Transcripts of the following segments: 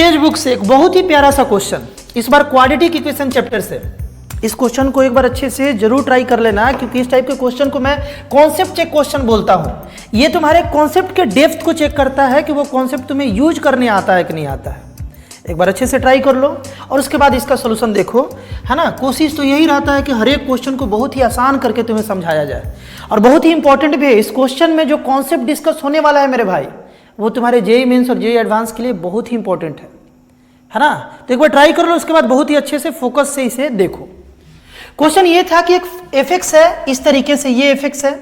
तेज book से एक बहुत ही प्यारा सा क्वेश्चन, इस बार क्वाड्रेटिक इक्वेशन चैप्टर से। इस क्वेश्चन को एक बार अच्छे से जरूर ट्राई कर लेना, क्योंकि इस टाइप के क्वेश्चन को मैं कॉन्सेप्ट चेक क्वेश्चन बोलता हूं। ये तुम्हारे कॉन्सेप्ट के डेप्थ को चेक करता है कि वो कॉन्सेप्ट तुम्हें यूज करने आता है कि नहीं आता है। एक बार अच्छे से ट्राई कर लो और उसके बाद इसका सोल्यूशन देखो, है ना। कोशिश तो यही रहता है कि हर एक क्वेश्चन को बहुत ही आसान करके तुम्हें समझाया जाए, और बहुत ही इंपॉर्टेंट भी है। इस क्वेश्चन में जो कॉन्सेप्ट डिस्कस होने वाला है मेरे भाई, वो तुम्हारे जेईई मेंस और जेईई एडवांस के लिए बहुत ही इंपॉर्टेंट है ना। तो एक बार ट्राई कर लो, उसके बाद बहुत ही अच्छे से फोकस से इसे देखो। क्वेश्चन ये था कि एक एफएक्स है इस तरीके से, ये एफएक्स है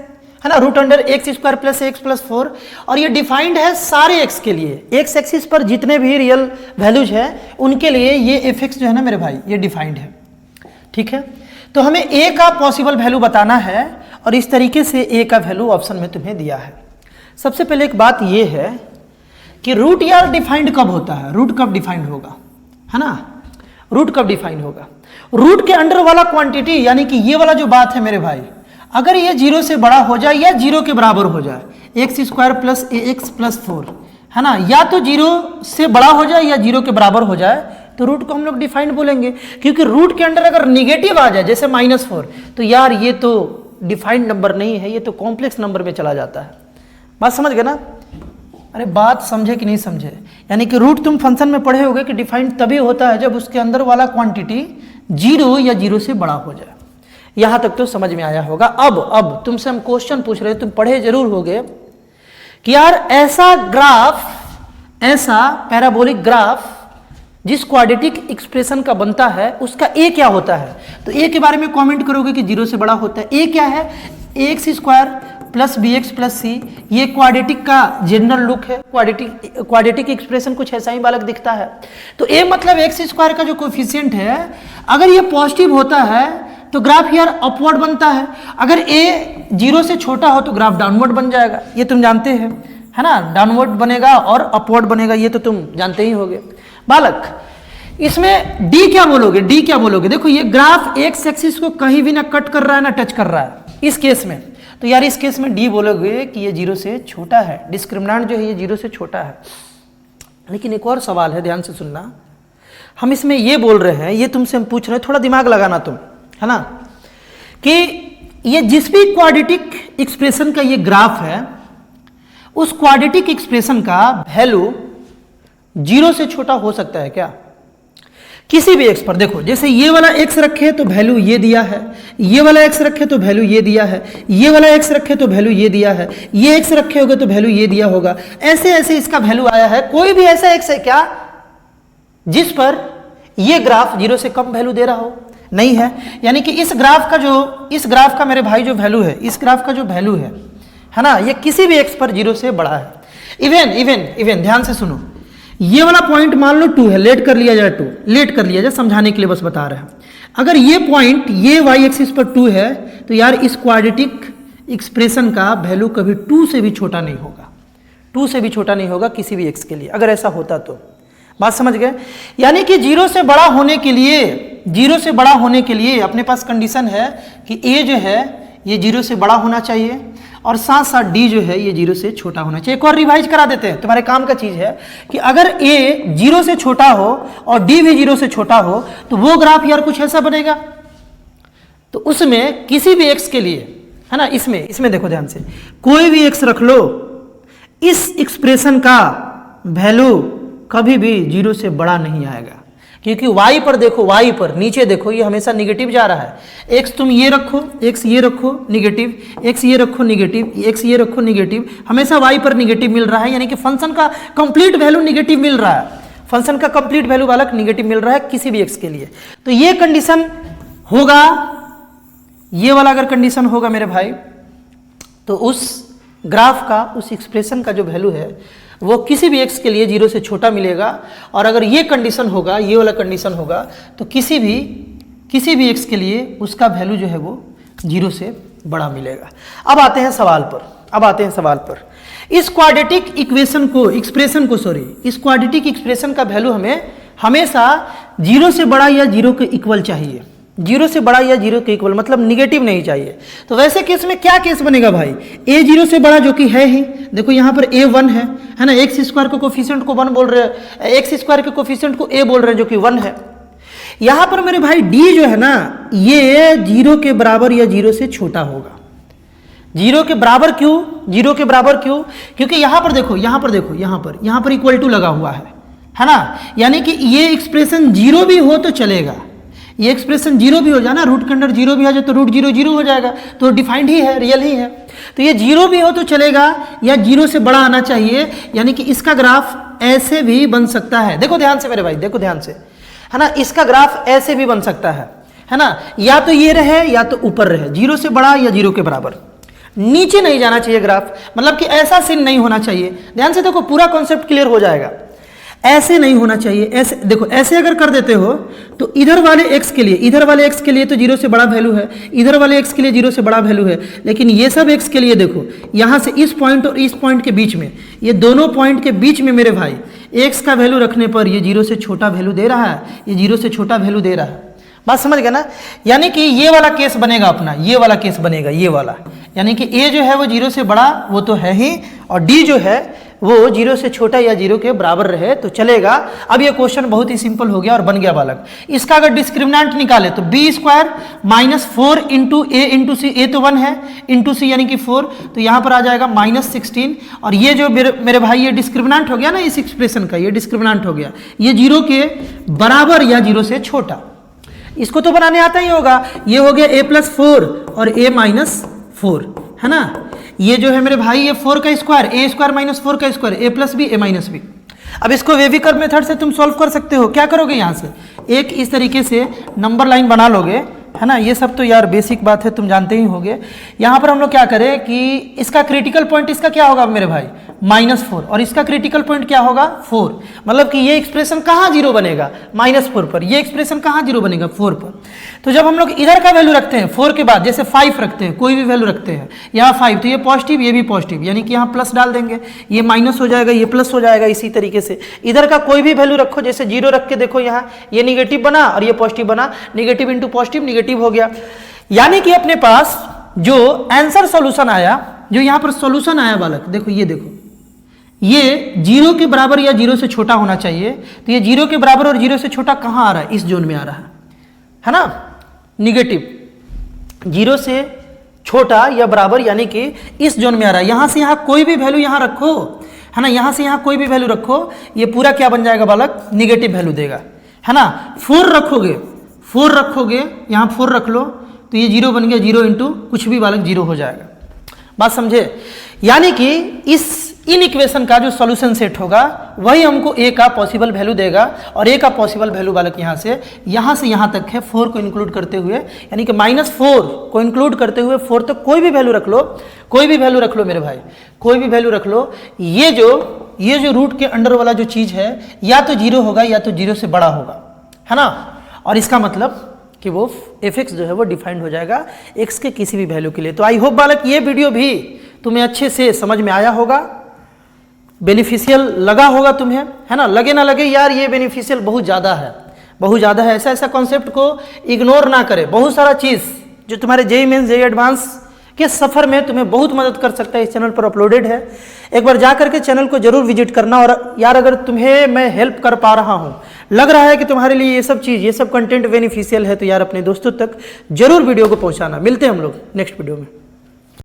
ना, root under x square plus x plus 4, और ये डिफाइंड है सारे एक्स के लिए। एक्स एक्सिस पर जितने भी रियल वैल्यूज है उनके लिए ये एफएक्स जो है ना मेरे भाई, ये डिफाइंड है। ठीक है, तो हमें ए का पॉसिबल वैल्यू बताना है, और इस तरीके से ए का वैल्यू ऑप्शन में तुम्हें दिया है। सबसे पहले एक बात ये है कि रूट यार डिफाइंड कब होता है, रूट कब डिफाइंड होगा, है ना। रूट कब डिफाइंड होगा? रूट के अंडर वाला क्वांटिटी, यानी कि ये वाला जो बात है मेरे भाई, अगर ये 0 से बड़ा हो जाए या 0 के बराबर हो जाए, एक्स स्क्वायर प्लस ए एक्स प्लस 4, है ना, या तो 0 से बड़ा हो जाए या 0 के बराबर हो जाए, तो रूट को हम लोग डिफाइंड बोलेंगे। क्योंकि रूट के अंडर अगर निगेटिव आ जाए, जैसे -4, तो यार ये तो डिफाइंड नंबर नहीं है, ये तो कॉम्प्लेक्स नंबर में चला जाता है। बात समझ गए ना? अरे बात समझे कि नहीं समझे? यानी कि रूट तुम फंक्शन में पढ़े होगे कि डिफाइंड तभी होता है जब उसके अंदर वाला क्वांटिटी 0 या 0 से बड़ा हो जाए। यहां तक तो समझ में आया होगा। अब तुमसे हम क्वेश्चन पूछ रहे हैं, तुम पढ़े जरूर होगे कि यार ऐसा ग्राफ, ऐसा पैराबोलिक ग्राफ जिस क्वाड्रेटिक एक्सप्रेशन का बनता है, उसका ए क्या होता है। तो ए के बारे में कमेंट करोगे कि 0 से बड़ा होता है। ए क्या है? X square plus B X plus C, ये क्वाड्रेटिक का जनरल लुक है। क्वाड्रेटिक एक्सप्रेशन कुछ ऐसा ही बालक दिखता है। तो ए मतलब एक्स स्क्वायर का जो कोफिशिएंट है, अगर ये पॉजिटिव होता है तो ग्राफ यार अपवर्ड बनता है। अगर ए 0 से छोटा हो तो ग्राफ डाउनवर्ड बन जाएगा, ये तुम जानते हैं, है ना। डाउनवर्ड बनेगा और अपवर्ड बनेगा, ये तो तुम जानते ही होगे बालक। इसमें डी क्या बोलोगे? डी क्या बोलोगे? देखो ये ग्राफ एक्स एक्सिस को कहीं भी ना कट कर रहा है ना टच कर रहा है इस केस में, तो यार इस केस में डी बोलोगे कि ये 0 से छोटा है। डिस्क्रिमिनेंट जो है ये 0 से छोटा है। लेकिन एक और सवाल है, ध्यान से सुनना। हम इसमें ये बोल रहे हैं, ये तुमसे हम पूछ रहे हैं, थोड़ा दिमाग लगाना तुम, है ना, कि ये जिस भी क्वाड्रेटिक एक्सप्रेशन का ये ग्राफ है, उस क्वाड्रेटिक एक्सप्रेशन का वैल्यू 0 से छोटा हो सकता है क्या? किसी भी एक्स पर। देखो जैसे ये वाला एक्स रखे तो वैल्यू ये दिया है, ये वाला एक्स रखे तो वैल्यू ये दिया है, ये वाला एक्स रखे तो वैल्यू ये दिया है, ये एक्स रखे होगे तो वैल्यू ये दिया होगा। ऐसे ऐसे इसका वैल्यू आया है। कोई भी ऐसा एक्स है क्या जिस पर ये ग्राफ 0 से कम वैल्यू दे रहा हो? नहीं है। यानी कि इस ग्राफ का मेरे भाई जो वैल्यू है, इस ग्राफ का जो वैल्यू है ना, ये किसी भी एक्स पर 0 से बड़ा है। इवन ध्यान से सुनो, ये वाला पॉइंट मान लो 2 है, लेट कर लिया जाए 2, लेट कर लिया जाए, समझाने के लिए बस बता रहे हैं। अगर ये पॉइंट ये वाई एक्सिस पर 2 है, तो यार इस क्वाड्रेटिक एक्सप्रेशन का वैल्यू कभी 2 से भी छोटा नहीं होगा, 2 से भी छोटा नहीं होगा किसी भी एक्स के लिए, अगर ऐसा होता तो। बात समझ गए? यानी कि 0 से बड़ा होने के लिए अपने पास कंडीशन है कि ए जो है ये 0 से बड़ा होना चाहिए, और साथ साथ डी जो है ये 0 से छोटा होना चाहिए। एक और रिवाइज करा देते हैं, तुम्हारे काम का चीज है कि अगर ए 0 से छोटा हो और डी भी 0 से छोटा हो, तो वो ग्राफ यार कुछ ऐसा बनेगा। तो उसमें किसी भी एक्स के लिए, है ना, इसमें देखो ध्यान से, कोई भी एक्स रख लो, इस एक्सप्रेशन का वैल्यू कभी भी 0 से बड़ा नहीं आएगा। क्योंकि y पर देखो, y पर नीचे देखो, ये हमेशा निगेटिव जा रहा है। x तुम ये रखो, x ये रखो निगेटिव, x ये रखो निगेटिव, x ये रखो निगेटिव, हमेशा y पर निगेटिव मिल रहा है। यानी कि फंक्शन का कंप्लीट वैल्यू निगेटिव मिल रहा है, फंक्शन का कंप्लीट वैल्यू बालक निगेटिव मिल रहा है किसी भी x के लिए। तो ये कंडीशन होगा, ये वाला अगर कंडीशन होगा मेरे भाई, तो उस ग्राफ का, उस एक्सप्रेशन का जो वैल्यू है वो किसी भी एक्स के लिए 0 से छोटा मिलेगा। और अगर ये कंडीशन होगा, ये वाला कंडीशन होगा, तो किसी भी एक्स के लिए उसका वैल्यू जो है वो 0 से बड़ा मिलेगा। अब आते हैं सवाल पर। इस क्वाड्रेटिक एक्सप्रेशन का वैल्यू हमें हमेशा 0 से बड़ा या 0 के इक्वल चाहिए। जीरो से बड़ा या जीरो के इक्वल, मतलब निगेटिव नहीं चाहिए। तो वैसे केस में क्या केस बनेगा भाई, ए जीरो से बड़ा जो कि है ही, देखो यहाँ पर ए 1 है ना, एक्स स्क्वायर के कोफिशिएंट को 1 बोल रहे हैं, एक्स स्क्वायर के कोफिशिएंट को ए बोल रहे हैं जो कि 1 है। यहाँ पर मेरे भाई डी जो है ना, ये जीरो के बराबर या जीरो से छोटा होगा। जीरो के बराबर क्यों, जीरो के बराबर क्यों, क्योंकि यहाँ पर देखो, यहाँ पर देखो, यहाँ पर इक्वल टू लगा हुआ है ना, यानी कि ये एक्सप्रेशन जीरो भी हो तो चलेगा, ये एक्सप्रेशन जीरो भी हो जाए ना, रूट के अंदर जीरो भी आ जाए तो रूट जीरो जीरो हो जाएगा, तो डिफाइंड ही है, रियल ही है। तो ये जीरो भी हो तो चलेगा या जीरो से बड़ा आना चाहिए, यानी कि इसका ग्राफ ऐसे भी बन सकता है। देखो ध्यान से मेरे भाई, देखो ध्यान से, है ना, इसका ग्राफ ऐसे भी बन सकता है ना, या तो ये रहे या तो ऊपर रहे, जीरो से बड़ा या जीरो के बराबर, नीचे नहीं जाना चाहिए ग्राफ, मतलब कि ऐसा सीन नहीं होना चाहिए। ध्यान से देखो, पूरा कॉन्सेप्ट क्लियर हो जाएगा। ऐसे नहीं होना चाहिए, ऐसे देखो, ऐसे अगर कर देते हो तो इधर वाले x के लिए, इधर वाले x के लिए तो जीरो से बड़ा वैल्यू है, इधर वाले x के लिए जीरो से बड़ा वैल्यू है, लेकिन ये सब x के लिए देखो, यहाँ से इस पॉइंट और इस पॉइंट के बीच में, ये दोनों पॉइंट के बीच में मेरे भाई x का वैल्यू रखने पर ये जीरो से छोटा वैल्यू दे रहा है, ये जीरो से छोटा वैल्यू दे रहा है। बात समझ गया ना, यानी कि ये वाला केस बनेगा अपना, ये वाला केस बनेगा, ये वाला, यानी कि a जो है वो जीरो से बड़ा वो तो है ही, और d जो है वो जीरो से छोटा या जीरो के बराबर रहे तो चलेगा। अब ये क्वेश्चन बहुत ही सिंपल हो गया और बन गया बालक। इसका अगर डिस्क्रिमिनेंट निकाले तो बी स्क्वायर माइनस 4 इंटू ए इंटू सी, ए तो 1 है, इंटू सी यानी कि 4, तो यहाँ पर आ जाएगा -16, और ये जो मेरे भाई ये डिस्क्रिमिनेंट हो गया ना इस एक्सप्रेशन का, ये डिस्क्रिमिनेंट हो गया, ये जीरो के बराबर या जीरो से छोटा, इसको तो बनाने आता ही होगा। ये हो गया a+4 और a-4, है ना, ये जो है मेरे भाई ये 4 का स्क्वायर, a स्क्वायर माइनस 4 का स्क्वायर, a+b a-b। अब इसको वेवी कर्व मेथड से तुम सॉल्व कर सकते हो। क्या करोगे, यहाँ से एक इस तरीके से नंबर लाइन बना लोगे, है ना, ये सब तो यार बेसिक बात है, तुम जानते ही होगे। यहाँ पर हम लोग क्या करें कि इसका क्रिटिकल पॉइंट इसका क्या होगा मेरे भाई, -4, और इसका क्रिटिकल पॉइंट क्या होगा 4, मतलब कि ये एक्सप्रेशन कहाँ जीरो बनेगा, -4 पर, ये एक्सप्रेशन कहाँ जीरो बनेगा 4 पर। तो जब हम लोग इधर का वैल्यू रखते हैं 4 के बाद, जैसे 5 रखते हैं, कोई भी वैल्यू रखते हैं, यहाँ 5 तो ये पॉजिटिव, ये भी पॉजिटिव, यानी कि यहाँ प्लस डाल देंगे, ये माइनस हो जाएगा, ये प्लस हो जाएगा। इसी तरीके से इधर का कोई भी वैल्यू रखो, जैसे जीरो रख के देखो, यहाँ ये निगेटिव बना और ये पॉजिटिव बना, निगेटिव इंटू पॉजिटिव निगेटिव हो गया। यानी कि अपने पास जो आंसर सॉल्यूशन आया, जो यहाँ पर सॉल्यूशन आया बालक, देखो ये देखो, ये जीरो के बराबर या जीरो से छोटा होना चाहिए। तो ये जीरो के बराबर और जीरो से छोटा कहाँ आ रहा है, इस जोन में आ रहा है ना, निगेटिव, जीरो से छोटा या बराबर, यानी कि इस जोन में आ रहा है। यहां से यहां कोई भी वैल्यू यहां रखो, है ना, यहां से यहां कोई भी वैल्यू रखो, ये पूरा क्या बन जाएगा बालक, निगेटिव वैल्यू देगा, है ना। 4 रखोगे, यहां 4 रख लो तो ये जीरो बन गया, जीरो इंटू कुछ भी बालक जीरो हो जाएगा। बात समझे, यानी कि इन इक्वेशन का जो सॉल्यूशन सेट होगा वही हमको a का पॉसिबल वैल्यू देगा, और a का पॉसिबल वैल्यू बालक यहाँ से यहाँ तक है, 4 को इंक्लूड करते हुए, यानी कि -4 को इंक्लूड करते हुए 4 तक कोई भी वैल्यू रख लो, कोई भी वैल्यू रख लो मेरे भाई, कोई भी वैल्यू रख लो। ये जो रूट के अंडर वाला जो चीज़ है या तो जीरो होगा या तो जीरो से बड़ा होगा, है ना, और इसका मतलब कि वो f(x) जो है वो डिफाइंड हो जाएगा x के किसी भी वैल्यू के लिए। तो आई होप बालक ये वीडियो भी तुम्हें अच्छे से समझ में आया होगा, बेनिफिशियल लगा होगा तुम्हें, है ना। लगे ना लगे यार, ये बेनिफिशियल बहुत ज़्यादा है, बहुत ज़्यादा है। ऐसा कॉन्सेप्ट को इग्नोर ना करे, बहुत सारा चीज़ जो तुम्हारे जेईई मेंस जेईई एडवांस के सफ़र में तुम्हें बहुत मदद कर सकता है, इस चैनल पर अपलोडेड है। एक बार जा करके चैनल को जरूर विजिट करना। और यार अगर तुम्हें मैं हेल्प कर पा रहा हूँ, लग रहा है कि तुम्हारे लिए ये सब चीज़, ये सब कंटेंट बेनिफिशियल है, तो यार अपने दोस्तों तक जरूर वीडियो को पहुँचाना। मिलते हैं हम लोग नेक्स्ट वीडियो में।